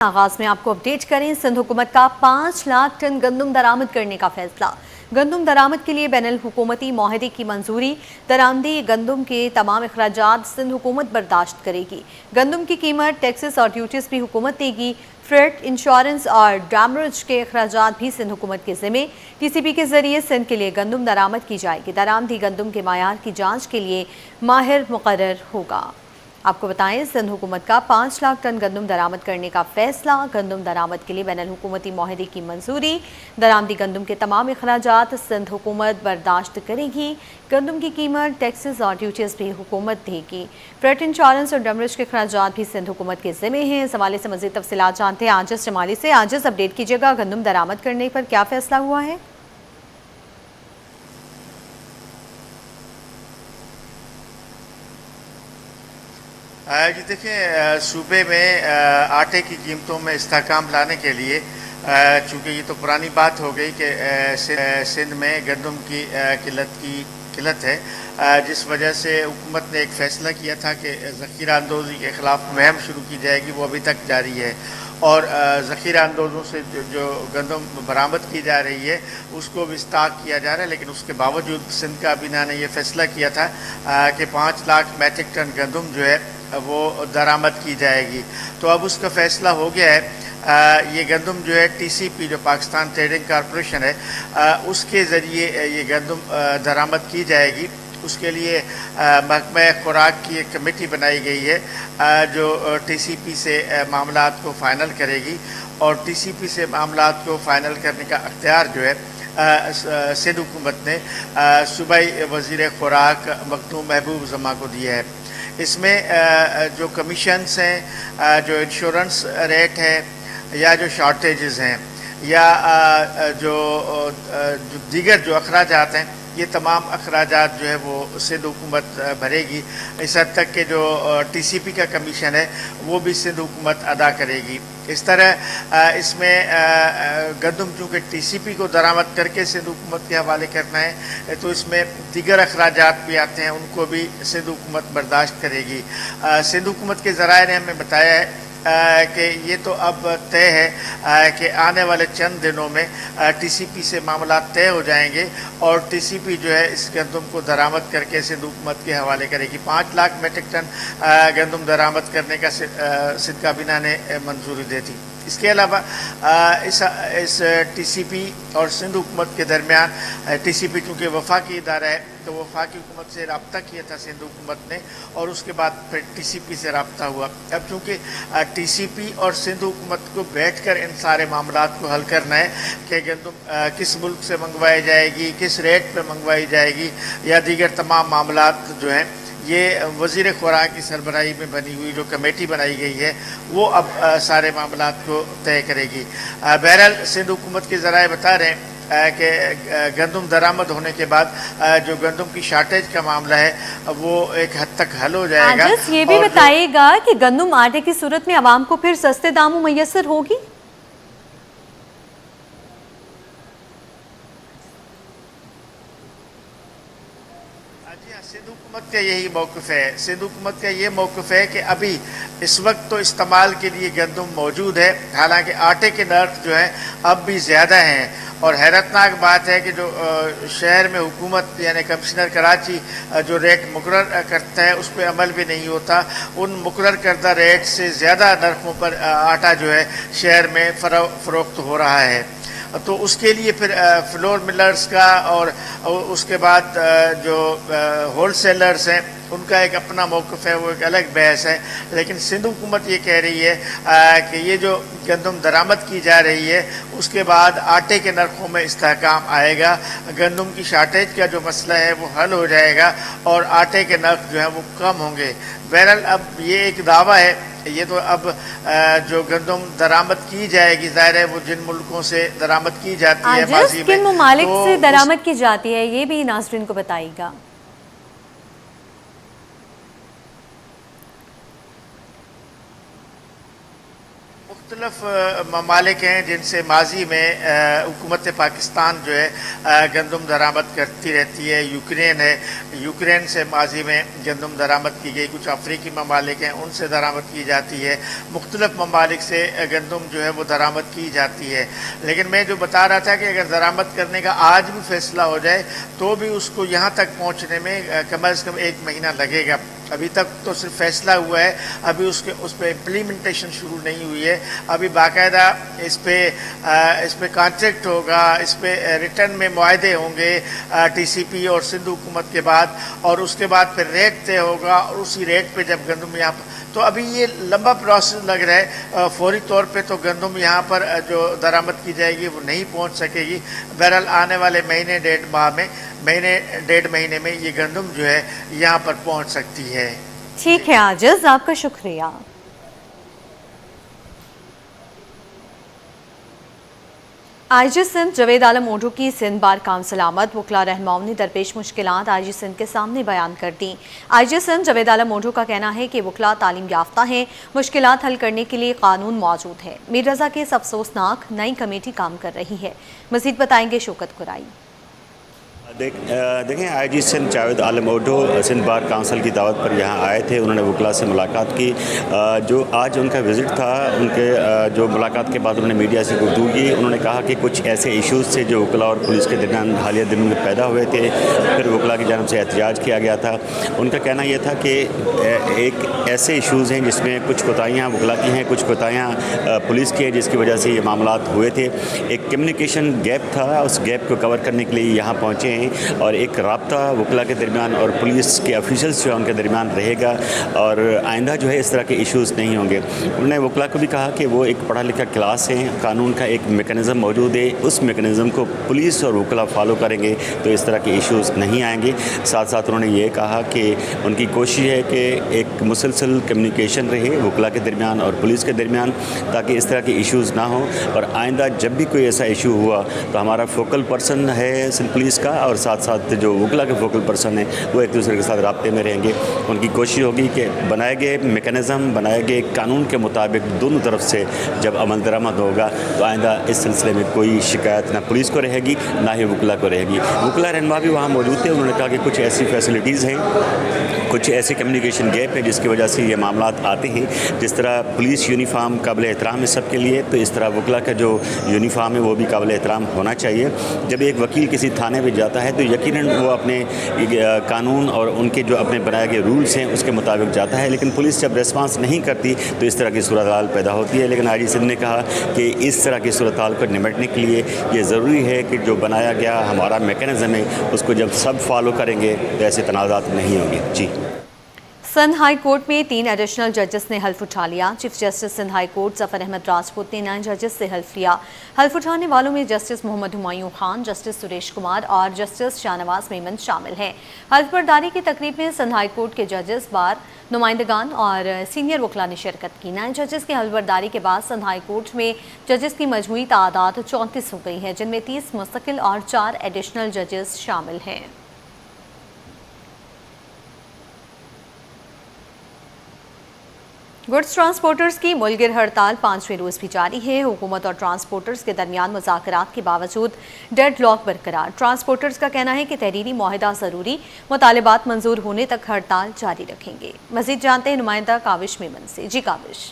آغاز میں آپ کو اپڈیٹ کریں، سندھ حکومت کا 5 لاکھ ٹن گندم درآمد کرنے کا فیصلہ۔ گندم درآمد کے لیے بین الحکومتی معاہدے کی منظوری۔ درآمدی گندم کے تمام اخراجات سندھ حکومت برداشت کرے گی۔ گندم کی قیمت، ٹیکسز اور ڈیوٹیز بھی حکومت دے گی۔ فریٹ، انشورنس اور ڈیمریج کے اخراجات بھی سندھ حکومت کے ذمے۔ ٹی سی پی کے ذریعے سندھ کے لیے گندم درآمد کی جائے گی۔ درآمدی گندم کے معیار کی جانچ کے لیے ماہر مقرر ہوگا۔ آپ کو بتائیں، سندھ حکومت کا 5 لاکھ ٹن گندم درآمد کرنے کا فیصلہ۔ گندم درآمد کے لیے بین الحکومتی معاہدے کی منظوری۔ درآمدی گندم کے تمام اخراجات سندھ حکومت برداشت کرے گی۔ گندم کی قیمت، ٹیکسز اور ڈیوٹیز بھی حکومت دے گی۔ فریٹ، انشورنس اور ڈیمریج کے اخراجات بھی سندھ حکومت کے ذمے ہیں۔ اس حوالے سے مزید تفصیلات جانتے ہیں عاجز شمالی سے۔ عاجز، اپڈیٹ کیجیے گا، گندم درآمد کرنے پر کیا فیصلہ ہوا ہے؟ جی دیکھیں، صوبے میں آٹے کی قیمتوں میں استحکام لانے کے لیے، چونکہ یہ تو پرانی بات ہو گئی کہ سندھ میں گندم کی قلت ہے، جس وجہ سے حکومت نے ایک فیصلہ کیا تھا کہ ذخیرہ اندوزی کے خلاف مہم شروع کی جائے گی، وہ ابھی تک جاری ہے، اور ذخیرہ اندوزوں سے جو گندم برآمد کی جا رہی ہے اس کو بھی اسٹاک کیا جا رہا ہے، لیکن اس کے باوجود سندھ کابینہ نے یہ فیصلہ کیا تھا کہ 5 لاکھ میٹرک ٹن گندم جو ہے وہ درآمد کی جائے گی۔ تو اب اس کا فیصلہ ہو گیا ہے۔ یہ گندم جو ہے ٹی سی پی، جو پاکستان ٹریڈنگ کارپوریشن ہے، اس کے ذریعے یہ گندم درآمد کی جائے گی۔ اس کے لیے محکمہ خوراک کی ایک کمیٹی بنائی گئی ہے جو ٹی سی پی سے معاملات کو فائنل کرے گی، اور ٹی سی پی سے معاملات کو فائنل کرنے کا اختیار جو ہے سندھ حکومت نے صوبائی وزیر خوراک مخدوم محبوب زماں کو دیا ہے۔ اس میں جو کمیشنز ہیں، جو انشورنس ریٹ ہے، یا جو شارٹیجز ہیں، یا جو دیگر جو اخراجات ہیں، یہ تمام اخراجات جو ہے وہ سندھ حکومت بھرے گی۔ اس حد تک کہ جو ٹی سی پی کا کمیشن ہے وہ بھی سندھ حکومت ادا کرے گی۔ اس طرح اس میں گندم چونکہ ٹی سی پی کو درآمد کر کے سندھ حکومت کے حوالے کرنا ہے، تو اس میں دیگر اخراجات بھی آتے ہیں، ان کو بھی سندھ حکومت برداشت کرے گی۔ سندھ حکومت کے ذرائع نے ہمیں بتایا ہے کہ یہ تو اب طے ہے کہ آنے والے چند دنوں میں ٹی سی پی سے معاملات طے ہو جائیں گے، اور ٹی سی پی جو ہے اس گندم کو درآمد کر کے سندھ حکومت کے حوالے کرے گی۔ 5 لاکھ میٹرک ٹن گندم درآمد کرنے کا سندھ کابینہ نے منظوری دی تھی۔ اس کے علاوہ اس ٹی سی پی اور سندھ حکومت کے درمیان، ٹی سی پی چونکہ وفاقی ادارہ ہے تو وفاقی حکومت سے رابطہ کیا تھا سندھ حکومت نے، اور اس کے بعد پھر ٹی سی پی سے رابطہ ہوا۔ اب چونکہ ٹی سی پی اور سندھ حکومت کو بیٹھ کر ان سارے معاملات کو حل کرنا ہے کہ گندم کس ملک سے منگوائی جائے گی، کس ریٹ پہ منگوائی جائے گی، یا دیگر تمام معاملات جو ہیں، یہ وزیر خوراک کی سربراہی میں بنی ہوئی جو کمیٹی بنائی گئی ہے وہ اب سارے معاملات کو طے کرے گی۔ بہرحال سندھ حکومت کے ذرائع بتا رہے ہیں کہ گندم درآمد ہونے کے بعد جو گندم کی شارٹیج کا معاملہ ہے وہ ایک حد تک حل ہو جائے گا۔ عاجز، یہ بھی بتائیے گا کہ گندم آٹے کی صورت میں عوام کو پھر سستے داموں میسر ہوگی؟ جی ہاں، سندھ حکومت کا یہی موقف ہے۔ سندھ حکومت کا یہ موقف ہے کہ ابھی اس وقت تو استعمال کے لیے گندم موجود ہے، حالانکہ آٹے کے نرخ جو ہیں اب بھی زیادہ ہیں، اور حیرتناک بات ہے کہ جو شہر میں حکومت یعنی کمشنر کراچی جو ریٹ مقرر کرتا ہے اس پہ عمل بھی نہیں ہوتا۔ ان مقرر کردہ ریٹ سے زیادہ نرخوں پر آٹا جو ہے شہر میں فروخت ہو رہا ہے۔ تو اس کے لیے پھر فلور ملرز کا اور اس کے بعد جو ہول سیلرز ہیں ان کا ایک اپنا موقف ہے، وہ ایک الگ بحث ہے۔ لیکن سندھ حکومت یہ کہہ رہی ہے کہ یہ جو گندم درآمد کی جا رہی ہے اس کے بعد آٹے کے نرخوں میں استحکام آئے گا، گندم کی شارٹیج کا جو مسئلہ ہے وہ حل ہو جائے گا، اور آٹے کے نرخ جو ہیں وہ کم ہوں گے۔ بہرحال اب یہ ایک دعویٰ ہے، یہ تو اب جو گندم درآمد کی جائے گی، ظاہر ہے وہ جن ملکوں سے درآمد کی جاتی ہے ماضی میں، کن ممالک سے درآمد کی جاتی ہے یہ بھی ناظرین کو بتائیے گا۔ مختلف मुख्तलिफ ममालिक हैं जिनसे माजी में हुकूमत पाकिस्तान जो है गंदम दरामद करती रहती है। यूक्रेन है, यूक्रेन से माजी में गंदम दरामद की गई। कुछ अफ्रीकी ममालिक हैं उनसे दरामद की जाती है। मुख्तलिफ ममालिक से गंदम जो है वो दरामद की जाती है। लेकिन मैं जो बता रहा था कि अगर दरामद करने का आज भी फैसला हो जाए तो भी उसको यहाँ तक पहुँचने में कम अज़ कम 1 महीना लगेगा। अभी तक तो सिर्फ फैसला हुआ है, अभी उस पर इम्प्लीमेंटेशन शुरू नहीं हुई है। अभी बाकायदा इस पे कॉन्ट्रैक्ट होगा, इस पे रिटर्न में मुआहदे होंगे टीसीपी और सिंध हुकूमत के बाद, और उसके बाद फिर रेट तय होगा, और उसी रेट पे जब गंदम यहाँ पर, तो अभी ये लंबा प्रोसेस लग रहा है। फौरी तौर पे तो गंदम यहाँ पर जो दरामद की जाएगी वो नहीं पहुँच सकेगी। बहरहाल आने वाले महीने 1.5 महीने में ये गंदम जो है यहाँ पर पहुँच सकती है। ठीक है आजिज, आपका शुक्रिया। आईजी सिंध जवेद आलम ओढू की सिंध बार काउंसिल आमद। वकला रहनुमाओं ने दरपेश मुश्किलात आईजी सिंध के सामने बयान कर दी। आईजी सिंध जवेद आलम ओढू का कहना है कि वकला तालीम याफ्ता हैं, मुश्किलात हल करने के लिए कानून मौजूद है। मीर रजा केस अफसोसनाक, नई कमेटी काम कर रही है। मजीद बताएंगे शौकत कुराई। देखें, IG Sindh Javed Alam ओढू Sindh bar council की दावत पर यहाँ आए थे। उन्होंने वकला से मुलाकात की। जो आज उनका विज़िट था, उनके जो मुलाकात के बाद उन्होंने मीडिया से गुफ्तगू की। उन्होंने कहा कि कुछ ऐसे इश्यूज़ थे जो वकला और पुलिस के दरमियान हालिया दिनों में पैदा हुए थे, फिर वकला की जानिब से एहतजाज किया गया था। उनका कहना यह था कि एक ऐसे इश्यूज़ हैं जिसमें कुछ कोताहियाँ वकला की हैं, कुछ कोताहियाँ पुलिस की हैं, जिसकी वजह से ये मामलात हुए थे। एक कम्युनिकेशन गैप था, उस गैप को कवर करने के लिए यहाँ पहुँचे हैं, और एक राब्ता वकला के दरमियान और पुलिस के ऑफिशियल्स जो है उनके दरमियान रहेगा, और आइंदा जो है इस तरह के इश्यूज़ नहीं होंगे। उन्होंने वकला को भी कहा कि वो एक पढ़ा लिखा क्लास है, कानून का एक मेकनिज़म मौजूद है, उस मेकनिज़म को पुलिस और वकला फॉलो करेंगे तो इस तरह के इश्यूज़ नहीं आएंगे। साथ साथ उन्होंने ये कहा कि उनकी कोशिश है कि एक मुसलसल कम्युनिकेशन रहे वकला के दरमियान और पुलिस के दरमियान, ताकि इस तरह के इश्यूज़ ना हो, और आइंदा जब भी कोई ऐसा इशू हुआ तो हमारा फोकल पर्सन है सिंध पुलिस का, और साथ साथ जो वकला के फोकल पर्सन हैं वो एक दूसरे के साथ राब्ते में रहेंगे। उनकी कोशिश होगी कि बनाए गए मेकनिज़म, बनाए गए कानून के मुताबिक दोनों तरफ से जब अमल दरामद होगा तो आइंदा इस सिलसिले में कोई शिकायत ना पुलिस को रहेगी ना ही वकला को रहेगी। वकला रहनुमा भी वहाँ मौजूद थे। उन्होंने कहा कि कुछ ऐसी फैसिलिटीज़ हैं, कुछ ऐसे कम्युनिकेशन गैप है जिसकी वजह से ये मामलात आते हैं। जिस तरह पुलिस यूनिफार्म काबिल एहतराम है सबके लिए, तो इस तरह वकला का जो यूनिफार्म है वो भी काबिल एहतराम होना चाहिए। जब एक वकील किसी थाने में जाता है तो यकीनन वो अपने कानून और उनके जो अपने बनाए गए रूल्स हैं उसके मुताबिक जाता है, लेकिन पुलिस जब रेस्पॉन्स नहीं करती तो इस तरह की सूरत हाल पैदा होती है। लेकिन आईजी सिंध ने कहा कि इस तरह की सूरत हाल को निपटने के लिए ये ज़रूरी है कि जो बनाया गया हमारा मैकेनिज़्म है उसको जब सब फॉलो करेंगे तो ऐसे तनाज़ात नहीं होंगे। जी। सिंध हाई कोर्ट में 3 एडिशनल जजेस ने हल्फ उठा लिया। Chief justice Sindh high court Zafar Ahmed Rajput ने 9 जजेस से हल्फ लिया। हल्फ उठाने वालों में जस्टिस मोहम्मद हुमायूं खान, जस्टिस सुरेश कुमार और जस्टिस शाहनवाज मेमन शामिल हैं। हल्फ बर्दारी की तकरीब में सिंध हाई कोर्ट के जजेस, बार नुमाइंदगान और सीनियर वकला ने शिरकत की। 9 जजेस की हल्फ बर्दारी के बाद सिंध हाई कोर्ट में जजेस की मजमूई तादाद 34 हो गई है, जिनमें 30 मुस्तकिल और 4 एडिशनल जजेस शामिल हैं। गुड्स ट्रांसपोर्टर्स की मुलगिर हड़ताल 5वें रोज़ भी जारी है। हुकूमत और ट्रांसपोर्टर्स के दरमियान मुज़ाकरात के बावजूद डेड लॉक बरकरार। ट्रांसपोर्टर्स का कहना है कि तहरीरी मुआहदा ज़रूरी, मुतालिबात मंजूर होने तक हड़ताल जारी रखेंगे। मज़ीद जानते हैं नुमाइंदा काविश मेमन से। जी काविश।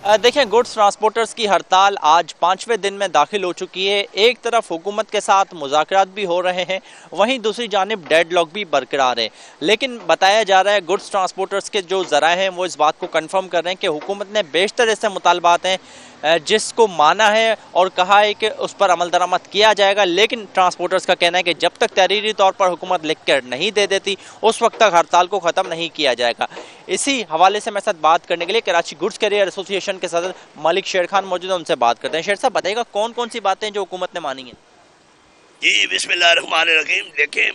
देखें, गुड्स ट्रांसपोर्टर्स की हड़ताल आज 5वें दिन में दाखिल हो चुकी है। एक तरफ हुकूमत के साथ मुज़ाकरात भी हो रहे हैं, वहीं दूसरी जानिब डेड लॉक भी बरकरार है। लेकिन बताया जा रहा है गुड्स ट्रांसपोर्टर्स के जो ज़राए हैं वो इस बात को कंफर्म कर रहे हैं कि हुकूमत ने बेशतर ऐसे मुतालबात हैं जिसको माना है और कहा है कि उस पर अमल दरामद किया जाएगा। लेकिन ट्रांसपोर्टर्स का कहना है कि जब तक तहरीरी तौर पर हुकूमत लिख कर नहीं दे देती उस वक्त तक हड़ताल को ख़त्म नहीं किया जाएगा। इसी हवाले से मेरे साथ बात करने के लिए कराची गुड्स कैरियर एसोसिएशन के सदर मलिक शेर खान मौजूद है, उनसे बात करते हैं। शेर साहब, बताइएगा कौन कौन सी बातें जो हुकूमत ने मानी हैं? जी बिस्मिल्लाहिर्रहमानिर्रहीम। देखें,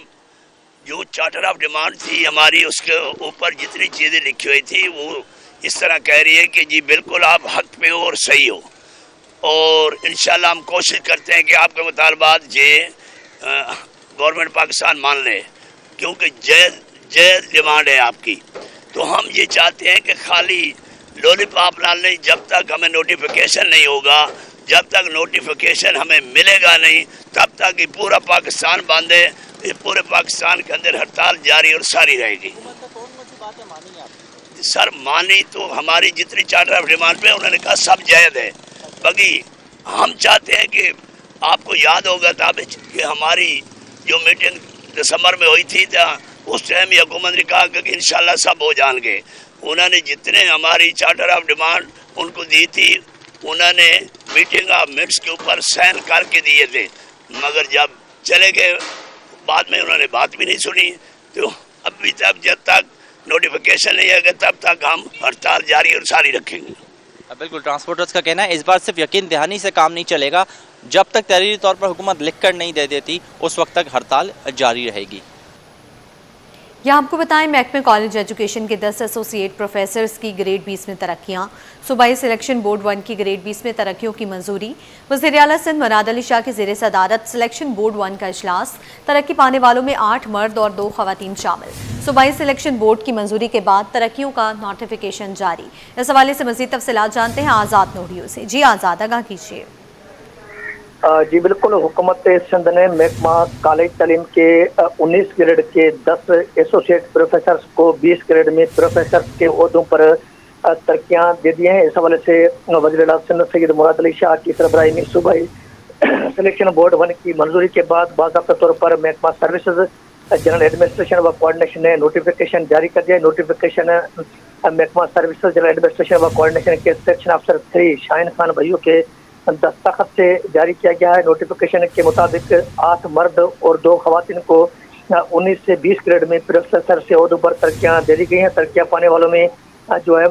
जो चार्टर ऑफ डिमांड थी हमारी, उसके ऊपर जितनी चीज़ें लिखी हुई थी वो इस तरह कह रही है कि जी बिल्कुल आप हक पे हो और सही हो, और इंशाल्लाह हम कोशिश करते हैं कि आपके मुतालबात जे गवर्नमेंट पाकिस्तान मान ले, क्योंकि जायज़ डिमांड है आपकी। तो हम ये चाहते हैं कि खाली लॉलीपॉप लाल नहीं, जब तक हमें नोटिफिकेशन नहीं होगा, जब तक नोटिफिकेशन हमें मिलेगा नहीं, तब तक ये पूरा पाकिस्तान बंद है। ये पूरे पाकिस्तान के अंदर हड़ताल जारी और सारी रहेगी। सर मानी तो हमारी जितनी चार्टर ऑफ डिमांड पे उन्होंने कहा सब जायज़ है, बाकी हम चाहते हैं कि आपको याद होगा ताबिज कि हमारी जो मीटिंग दिसंबर में हुई थी उस टाइम ही हुकूमत ने कहा कि इंशाल्लाह सब हो जाएंगे। उन्होंने जितने हमारी चार्टर ऑफ डिमांड उनको दी थी, उन्होंने मीटिंग ऑफ मिनट्स के ऊपर साइन करके दिए थे, मगर जब चले गए बाद में उन्होंने बात भी नहीं सुनी। तो अभी तक जब तक नोटिफिकेशन नहीं आएगा तब तक हम हड़ताल जारी और सारी रखेंगे। बिल्कुल, ट्रांसपोर्टर्स का कहना है इस बार सिर्फ यकीन दहानी से काम नहीं चलेगा, जब तक तहरीरी तौर पर हुकूमत लिख कर नहीं दे देती उस वक्त तक हड़ताल जारी रहेगी। यहाँ आपको बताएं, महकमे कॉलेज एजुकेशन के 10 एसोसिएट प्रोफेसर्स की ग्रेड 20 में तरक्कियाँ। सूबाई सिलेक्शन बोर्ड 1 की ग्रेड 20 में तरक्कियों की मंजूरी। वज़ीर आला सिंध मुराद अली शाह की ज़ेर सदारत सिलेक्शन बोर्ड 1 का इजलास। तरक्की पाने वालों में 8 मर्द और 2 ख़वातीन शामिल। सूबाई सिलेक्शन बोर्ड की मंजूरी के बाद तरक्कियों का नोटिफिकेशन जारी। इस हवाले से मज़ीद तफसीलात जानते हैं आज़ाद नूरियों से। जी आज़ाद, आगाह कीजिए। जी बिल्कुल, हुकूमत सिंध ने महकमा कॉलेज तालीम के 19 ग्रेड के 10 एसोसिएट प्रोफेसर्स को 20 ग्रेड में प्रोफेसर के ओहदों पर तरक्कियाँ दे दी हैं। इस हवाले से वज़ीर आला सिंध सैयद मुराद अली शाह की सरबराही में सूबाई सिलेक्शन बोर्ड 1 की मंजूरी के बाद बाज़ाब्ता तौर पर महकमा सर्विसेज जनरल एडमिनिस्ट्रेशन व कोऑर्डिनेशन ने नोटिफिकेशन जारी कर दिया। नोटिफिकेशन महकमा सर्विसेज जनरल एडमिनिस्ट्रेशन व कोऑर्डिनेशन के सेक्शन अफसर 3 शाहीन खान भैया के दस्तखत से जारी किया गया है। नोटिफिकेशन के मुताबिक 8 मर्द और 2 खवातीन को 19 से 20 ग्रेड में प्रोफेसर से ओहदों पर तरक्कियाँ दे दी गई हैं। तरक्कियाँ पाने वालों में जो है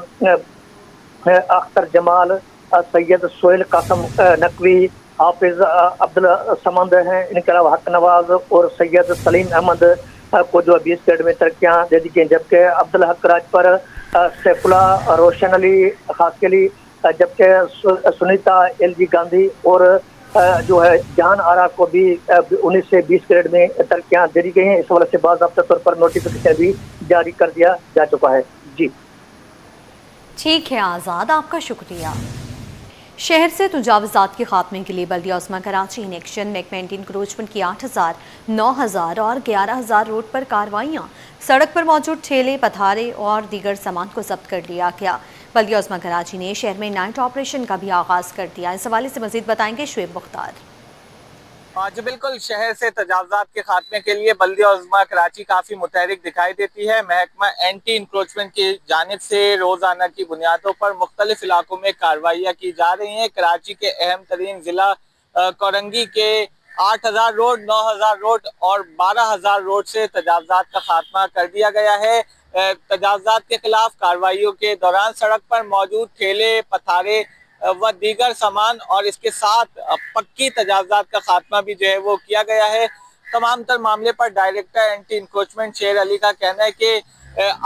अख्तर जमाल, सैयद सोहेल कासम नकवी, हाफिज अब्दुल समद हैं। इनके अलावा हक नवाज और सैयद सलीम अहमद को जो 20 ग्रेड में तरक्कियाँ दे दी गई, जबकि अब्दुल हक राजपर, सैफुल्ला, रोशन अली, खाकी अली, जबकि सुनीता एलजी गांधी और जो है जहान आरा को भी 19 से 20 ग्रेड में तरक्कियाँ दे दी गई हैं। इस वजह से बाज़ाब्ता तौर पर नोटिफिकेशन भी जारी कर दिया जा चुका है। जी ठीक है आज़ाद, आपका शुक्रिया। शहर से तजावुज़ात के खात्मे के लिए बल्दिया उस्मा कराची इन एक्शन महकमा एंटी इंक्रोचमेंट की 8,000, 9,000 और 11,000 रोड पर कार्रवाइयाँ। सड़क पर मौजूद ठेले, पथारे और दीगर सामान को जब्त कर लिया गया। बल्दिया उस्मा कराची ने शहर में नाइट ऑपरेशन का भी आगाज़ कर दिया। इस हवाले से मज़ीद बताएंगे शुएब मुख्तार। जी बिल्कुल, शहर से तजावुज़ात के खात्मे के लिए बल्दिया उज़्मा कराची काफ़ी मुतहरिक दिखाई देती है। महकमा एंटी इंक्रोचमेंट की जानिब से रोज़ाना की बुनियादों पर मुख्तलिफ इलाकों में कार्रवाइयाँ की जा रही हैं। कराची के अहम तरीन ज़िला कोरंगी के 8,000 रोड, 9,000 रोड और 12,000 रोड से तजावुज़ात का खात्मा कर दिया गया है। तजावुज़ात के खिलाफ कार्रवाइयों के दौरान सड़क पर मौजूद ठेले, पथारे व दीगर सामान और इसके साथ पक्की तजावुज़ात का खात्मा भी जो है वो किया गया है। तमाम तर मामले पर डायरेक्टर एंटी इंक्रोचमेंट शेर अली का कहना है कि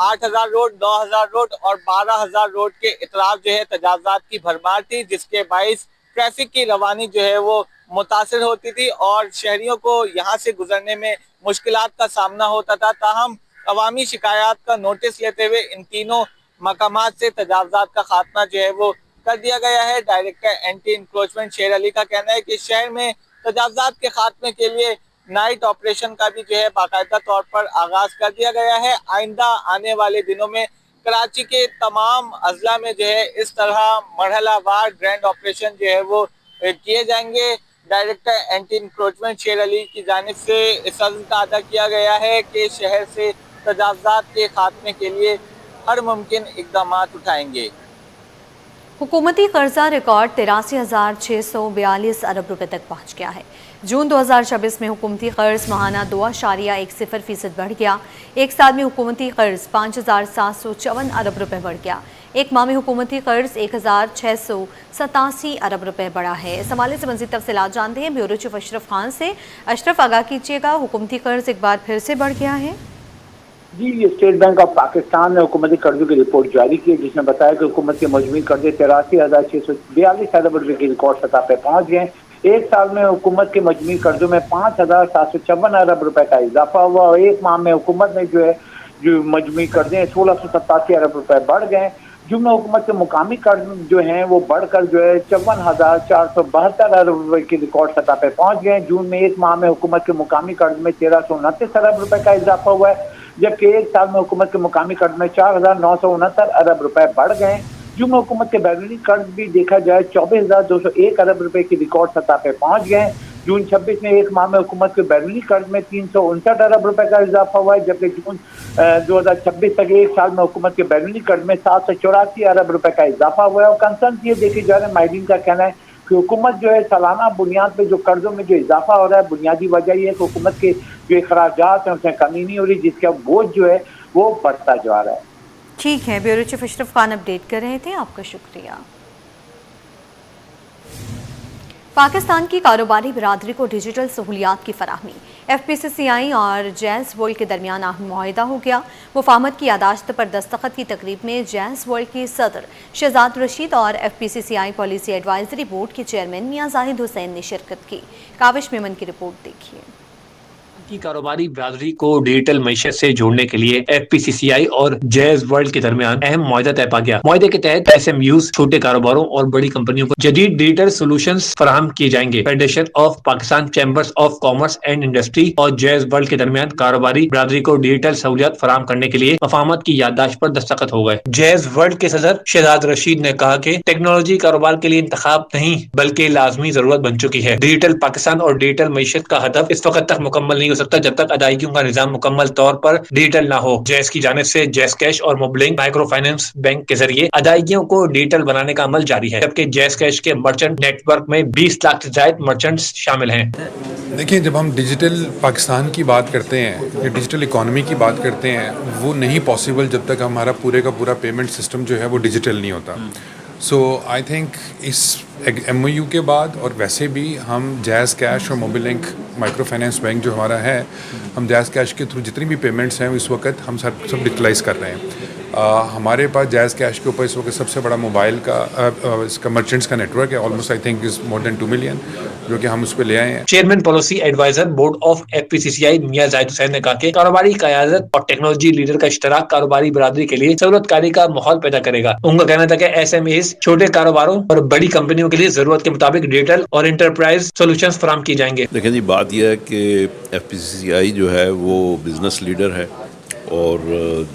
8,000 रोड, 9,000 रोड और 12,000 रोड के इतराफ जो है तजावुज़ात की भरमार थी, जिसके बाइस ट्रैफिक की रवानी जो है वो मुतासिर होती थी और शहरियों को यहाँ से गुजरने में मुश्किलात का सामना होता था। ताहम अवामी शिकायत का नोटिस लेते हुए इन तीनों मकामात से तजावुज़ात का खात्मा जो है वो कर दिया गया है। डायरेक्टर एंटी इंक्रोचमेंट शेर अली का कहना है कि शहर में तजावुज़ात के खात्मे के लिए नाइट ऑपरेशन का भी जो है बाकायदा तौर पर आगाज कर दिया गया है। आइंदा आने वाले दिनों में कराची के तमाम अजला में जो है इस तरह मरहलावार ग्रैंड ऑपरेशन जो है वो किए जाएंगे। डायरेक्टर एंटी इंक्रोचमेंट शेर अली की जानिब से इस अज़्म का अदा किया गया है कि शहर से तजावुज़ात के खात्मे के लिए हर मुमकिन इक़दाम उठाएंगे। हुकूमती कर्जा रिकॉर्ड 83,642 अरब रुपए तक पहुँच गया है। जून 2026 में हुकूमती कर्ज माहाना 2.10% बढ़ गया। एक साल में हुकूमती कर्ज 5,754 अरब रुपए बढ़ गया। एक माह में हुकूमती कर्ज 1,687 अरब रुपए बढ़ा है। इस हवाले से मज़ीद तफसीलात जानते हैं ब्यूरो चीफ अशरफ खान से। अशरफ, आगाह कीजिएगा, हुकूमती कर्ज एक बार फिर से बढ़ गया है। जी, स्टेट बैंक ऑफ पाकिस्तान ने हुकूमती कर्जों की रिपोर्ट जारी की, जिसमें बताया कि हुकूमत के मजमूई कर्जे 83,642 अरब रुपए की रिकॉर्ड सतह पर पहुंच गए। एक साल में हुकूमत के मजमूई कर्जों में 5,754 अरब रुपए का इजाफा हुआ और एक माह में हुकूमत ने जो मजमूई कर्जे 1,687 अरब रुपए बढ़ गए। जिनमें हुकूमत के मुकामी कर्ज जो हैं वो बढ़कर जो है 54,472 अरब रुपए की रिकॉर्ड सतह पे पहुंच गए। जून में एक माह में हुकूमत के मुकामी कर्ज में 1329 अरब रुपए का इजाफा हुआ है, जबकि एक साल में हुकूमत के मुकामी कर्ज में 4,969 अरब रुपए बढ़ गए। जून में हुकूमत के बैरूनी कर्ज भी देखा जाए 24,201 अरब रुपए की रिकॉर्ड सतह पे पहुंच गए। जून 26 में एक माह में हुकूमत के बैरूनी कर्ज में 359 अरब रुपए का इजाफा हुआ है, जबकि जून 2026 तक एक साल में हुकूमत के बैरूनी कर्ज में 784 अरब रुपए का इजाफा हुआ है। और कंसर्न ये देखी जा रहा है, माहिरीन का कहना है कि हुकूमत जो है सालाना बुनियाद पे जो कर्जों में जो इजाफा हो रहा है, बुनियादी वजह ये है कि हुकूमत के जो अखराजात हैं उसमें कमी नहीं हो रही, जिसका बोझ जो है वो बढ़ता जा रहा है। ठीक है, bureau chief Ashraf Khan update कर रहे थे, आपका शुक्रिया। पाकिस्तान की कारोबारी बिरादरी को डिजिटल सहूलियात की फराहमी, FPCCI और जैज़ वर्ल्ड के दरमियान अहम मुआहिदा हो गया। मुफाहमत की यादाश्त पर दस्तखत की तकरीब में जैज़ वर्ल्ड के सदर शहजाद रशीद और FPCCI पॉलिसी एडवाइजरी बोर्ड के चेयरमैन मियां जाहिद हुसैन ने शिरकत की। काविश मेमन की रिपोर्ट देखिए। की कारोबारी बिरादरी को डिजिटल मईशत से जोड़ने के लिए FPCCI और जैज़ वर्ल्ड के दरमियान अहम मुआहिदा तय पा गया। मुआहिदे के तहत SMUs, छोटे कारोबारों और बड़ी कंपनियों को जदीद डिजिटल सोल्यूशंस फराहम किए जाएंगे। Federation of Pakistan chambers of commerce and industry और जैज़ वर्ल्ड के दरमियान कारोबारी बिरादरी को डिजिटल सहूलियत फराहम करने के लिए मफाहमत की याददाश्त पर दस्तखत हो गए। जैज़ वर्ल्ड के सदर शहजाद रशीद ने कहा कि टेक्नोलॉजी कारोबार के लिए इंतखाब नहीं बल्कि लाजमी जरूरत बन चुकी है। डिजिटल पाकिस्तान और डिजिटल मईशत का हदफ इस वक्त तक मुकम्मल नहीं हो सकता जब तक अदायगियों का निजाम मुकम्मल तौर पर डिजिटल ना हो। जैज़ की जानिब से जैज़ कैश और मोबलिंक माइक्रो फाइनेंस बैंक के जरिए अदायगियों को डिजिटल बनाने का अमल जारी है, जबकि जैज़ कैश के मर्चेंट नेटवर्क में 20 लाख से ज्यादा मर्चेंट्स शामिल हैं। देखिए, जब हम डिजिटल पाकिस्तान की बात करते हैं या डिजिटल इकोनॉमी की बात करते हैं, वो नहीं पॉसिबल जब तक हमारा पूरे का पूरा पेमेंट सिस्टम जो है वो डिजिटल नहीं होता। सो आई थिंक इस MOU के बाद और वैसे भी हम जैज़ कैश और मोबिलिंक माइक्रो फाइनेंस बैंक जो हमारा है, हम जैज़ कैश के थ्रू जितनी भी पेमेंट्स हैं इस वक्त हम सब डिजिटलाइज कर रहे हैं। हमारे पास जैज़ कैश के ऊपर इस वक्त सबसे बड़ा मोबाइल का इसका मर्चेंट्स का नेटवर्क है, almost I think is more than 2 million, जो कि हम उस पर ले आए हैं। Chairman policy adviser board of FPCCI Mian Zahid Hussain ने कहा कि कारोबारी क़यादत और टेक्नोलॉजी लीडर का इश्तराक कारोबारी बिरादरी के लिए सहूलतकारी का माहौल पैदा करेगा। उनका कहना था कि SMEs, छोटे कारोबारों और बड़ी कंपनियों के लिए जरूरत के मुताबिक डिजिटल और इंटरप्राइज सोल्यूशंस फराहम किए जाएंगे। देखिए जी, बात यह है कि FPCCI जो है वो बिजनेस लीडर है और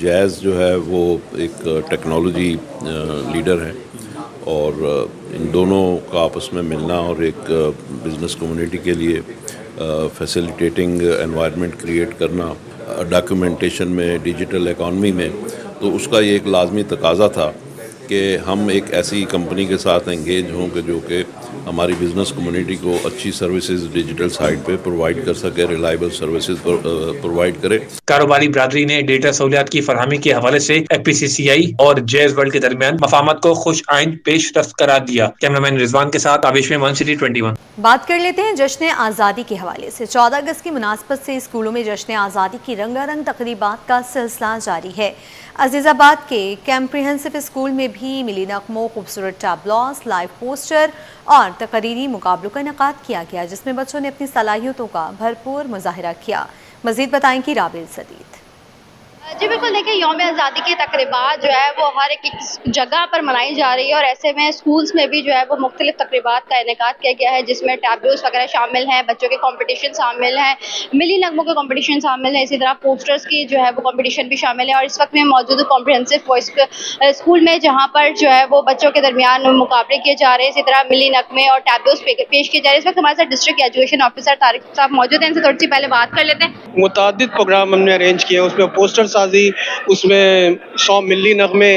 जैज़ जो है वो एक टेक्नोलॉजी लीडर है, और इन दोनों का आपस में मिलना और एक बिज़नेस कम्युनिटी के लिए फैसिलिटेटिंग एनवायरनमेंट क्रिएट करना डॉक्यूमेंटेशन में, डिजिटल इकॉनमी में, तो उसका ये एक लाजमी तकाजा था कि हम एक ऐसी कंपनी के साथ एंगेज हों कि जो कि हमारी बिज़नेस कम्युनिटी को अच्छी सर्विसेज डिजिटल साइट पे प्रोवाइड कर सके, रिलायबल सर्विसेज प्रोवाइड करे। कारोबारी बिरादरी ने डिजिटल सहूलियात की फरहमी के हवाले से FPCCI और जैज़ वर्ल्ड के दरमियान मफाहमत को खुश आइंद पेशरफ्त करार दिया। कैमरामैन रिजवान के साथ आवेश में वन सिटी 21। बात कर लेते हैं जश्न आज़ादी के हवाले से। 14 अगस्त की मुनासबत से स्कूलों में जश्न आज़ादी की रंगारंग तकरीबात का सिलसिला जारी है। अजीज़ाबाद के कैम्प्रिहेंसिव स्कूल में भी मिली नगमों, खूबसूरत टैबलॉस, लाइव पोस्टर और तकरीरी मुकाबलों का इनेकाद किया गया, जिसमें बच्चों ने अपनी सलाहियतों का भरपूर मुजाहिरा किया। मज़ीद बताएंगी राबिल सदीद। जी बिल्कुल, देखिए यौम आज़ादी की तकरीबात जो है वो हर एक जगह पर मनाई जा रही है और ऐसे में स्कूल्स में भी जो है वो मुख्तलिफ तकरीबात का इनेकाद किया गया है, जिसमें टैब्लोस वगैरह शामिल हैं, बच्चों के कंपटीशन शामिल हैं, मिली नगमों के कंपटीशन शामिल हैं, इसी तरह पोस्टर्स की जो है वो कंपटीशन भी शामिल है। और इस वक्त में मौजूद कॉम्प्रिहेंसिव वॉइस स्कूल में जहाँ पर जो है वो बच्चों के दरमियान मुकाबले किए जा रहे हैं, इसी तरह मिली नगमे और टैब्लोस पेश किए जा रहे हैं। इस वक्त हमारे साथ डिस्ट्रिक्ट एजुकेशन ऑफिसर तारिक साहब मौजूद हैं, इनसे थोड़ी सी पहले बात कर लेते हैं। मुतादिद प्रोग्राम हमने अरेंज किए, उसमें पोस्टर साजी, उसमें 100 मिली नगमे,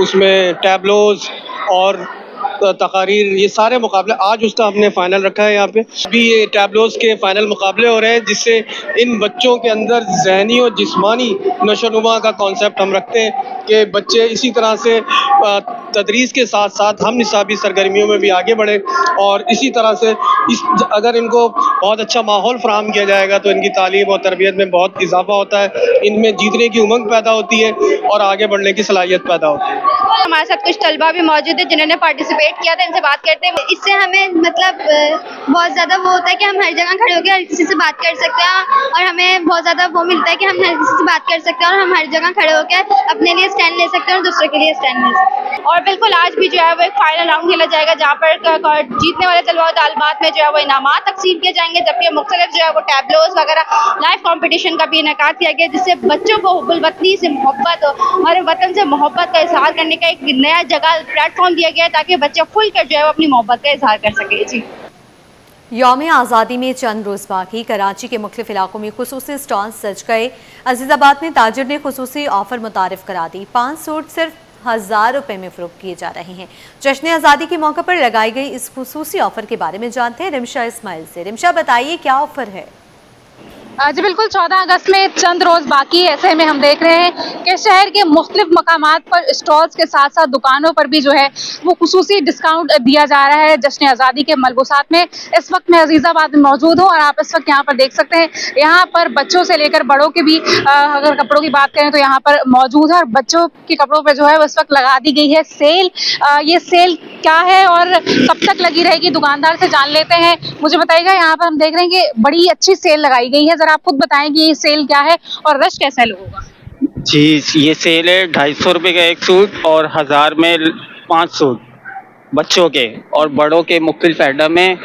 उसमें टैबलोज और तकारीर, ये सारे मुकाबले आज उसका हमने फाइनल रखा है। यहाँ पे अभी ये टैबलोज के फाइनल मुकाबले हो रहे हैं, जिससे इन बच्चों के अंदर ज़हनी और जिस्मानी नशोनुमा का कॉन्सेप्ट हम रखते हैं कि बच्चे इसी तरह से तदरीस के साथ साथ हम निसाबी सरगर्मियों में भी आगे बढ़े, और इसी तरह से अगर इनको बहुत अच्छा माहौल फराहम किया जाएगा तो इनकी तालीम और तरबियत में बहुत इजाफा होता है, इनमें जीतने की उमंग पैदा होती है और आगे बढ़ने की सलाहियत पैदा होती है। हमारे साथ कुछ तलबा भी मौजूद है जिन्होंने पार्टिसिपेट किया था, इनसे बात करते हैं। इससे हमें मतलब बहुत ज़्यादा वो होता है कि हम हर जगह खड़े होकर हर किसी से बात कर सकते हैं और हमें बहुत ज़्यादा वो मिलता है कि हम हर किसी से बात कर सकते हैं और हम हर जगह खड़े होकर अपने लिए स्टैंड ले सकते हैं और दूसरे के लिए स्टैंड ले सकते हैं। और बिल्कुल आज भी जो है वो एक फाइनल राउंड खेला जाएगा जहाँ पर जीतने वाले तलबा और तालिबात में जो है वो इनामात तकसीम किए जाएंगे, जबकि मुख्तलिफ जो है वो टैबलोज वगैरह लाइव कॉम्पिटिशन का भी इनेकाद किया गया, जिससे बच्चों को हुब्बुल वतनी से मोहब्बत और हमारे वतन से मोहब्बत का इजहार करने का एक नया जगह प्लेटफॉर्म दिया गया है ताकि बच्चे खुल कर जो है वो अपनी मोहब्बत का इजहार कर सके। जी, यौम आज़ादी में चंद रोज़ बाकी, कराची के मुख्तलिफ इलाकों में खुसूसी स्टॉल सज गए। अजीज़ाबाद में ताजिर ने खुसूसी ऑफर मुतारिफ करा दी। 5 सूट सिर्फ 1000 रुपए में फरोख्त किए जा रहे हैं। जश्न आज़ादी के मौके पर लगाई गई इस खुसूसी ऑफर के बारे में जानते हैं रिमशा इस्माइल से। रिमशा, बताइए क्या ऑफर है? जी बिल्कुल, 14 अगस्त में चंद रोज़ बाकी है। ऐसे में हम देख रहे हैं कि शहर के मुख्तलिफ मकामात पर स्टॉल्स के साथ साथ दुकानों पर भी जो है वो खुसूसी डिस्काउंट दिया जा रहा है जश्न आज़ादी के मलबूसात में। इस वक्त मैं अजीज़ाबाद में मौजूद हूँ और आप इस वक्त यहाँ पर देख सकते हैं, यहाँ पर बच्चों से लेकर बड़ों के भी अगर कपड़ों की बात करें तो यहाँ पर मौजूद है। और बच्चों के कपड़ों पर जो है इस वक्त लगा दी गई है सेल। ये सेल क्या है और कब तक लगी रहेगी, दुकानदार से जान लेते हैं। मुझे बताइएगा, यहाँ पर हम देख रहे हैं कि बड़ी अच्छी सेल लगाई गई है। आप खुद बताएं कि ये सेल क्या है और रश कैसा है लोगों का? जी, ये सेल है 250 रुपये का एक सूट और 1000 में 5 सूट बच्चों के और बड़ों के मुख्तलिफ आइटम है,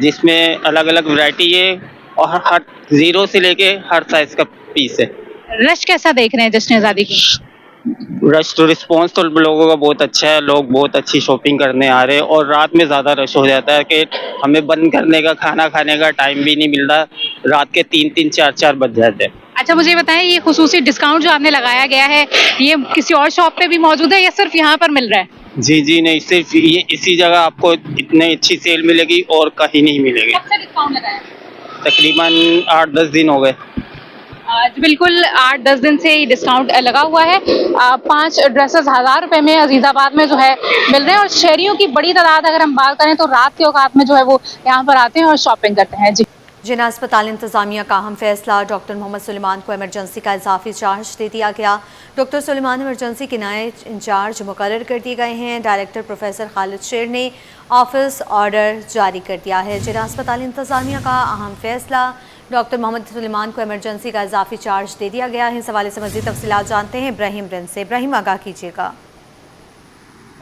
जिसमें अलग अलग वैरायटी है और हर 0 से लेके हर साइज का पीस है। रश कैसा देख रहे हैं जश्न आज़ादी की? रश तो रिस्पॉन्स तो लोगों का बहुत अच्छा है, लोग बहुत अच्छी शॉपिंग करने आ रहे हैं और रात में ज़्यादा रश हो जाता है कि हमें बंद करने का, खाना खाने का टाइम भी नहीं मिलता, रात के 3-3, 4-4 बज जाते हैं। अच्छा, मुझे बताएं, ये खुसूसी डिस्काउंट जो आपने लगाया गया है ये किसी और शॉप पे भी मौजूद है या सिर्फ यहाँ पर मिल रहा है? जी नहीं, सिर्फ ये इसी जगह आपको इतनी अच्छी सेल मिलेगी और कहीं नहीं मिलेगी। कब से डिस्काउंट लगाया? तकरीबन 8-10 दिन हो गए। बिल्कुल 8-10 दिन से ये डिस्काउंट लगा हुआ है। 5 ड्रेसेस 1000 रुपए में अजीज़ाबाद में जो है मिल रहे हैं और शहरियों की बड़ी तादाद अगर हम बात करें तो रात के औकात में जो है वो यहाँ पर आते हैं और शॉपिंग करते हैं। जी, जिना अस्पताल इंतजामिया का अहम फैसला, डॉक्टर मोहम्मद सुलेमान को इमरजेंसी का इजाफी चार्ज दे दिया गया। डॉक्टर सुलेमान इमरजेंसी के नए इंचार्ज मुकर्रर कर दिए गए हैं। डायरेक्टर प्रोफेसर खालिद शेर ने ऑफिस ऑर्डर जारी कर दिया है। जिना अस्पताल इंतजामिया का अहम फैसला, डॉक्टर मोहम्मद सुलेमान को इमरजेंसी का इजाफी चार्ज दे दिया गया है। इस हवाले से मज़ीद तफसीलात जानते हैं इब्राहिम रिन से। इब्राहिम, आगाह कीजिएगा।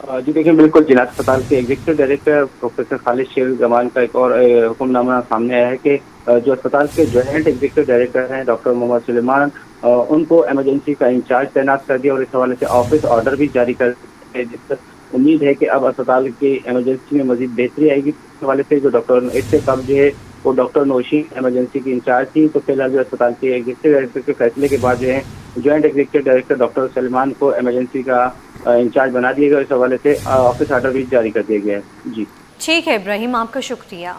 जी देखिए, बिल्कुल जिला अस्पताल के एग्जीक्यूटिव डायरेक्टर प्रोफेसर खालिद शेर गमान का एक और हुक्मनामा सामने आया है कि जो अस्पताल के जॉइंट एग्जीक्यूटिव डायरेक्टर हैं डॉक्टर मोहम्मद सुलेमान, उनको इमरजेंसी का इंचार्ज तैनात कर दिया और इस हवाले से ऑफिस ऑर्डर भी जारी कर दिया, जिससे उम्मीद है कि अब अस्पताल की इमरजेंसी में मजीद बेहतरी आएगी। इस हवाले से जो डॉक्टर इससे कब जो है वो डॉक्टर नौशीन इमरजेंसी की इंचार्ज थी, तो फिलहाल जो अस्पताल के एग्जीक्यूटिव डायरेक्टर के फैसले के बाद जो है joint executive director doctor Salman को इमरजेंसी का इंचार्ज बना दिया गया। इस हवाले से ऑफिस ऑर्डर भी जारी कर दिया गया है। जी ठीक है इब्राहिम, आपका शुक्रिया।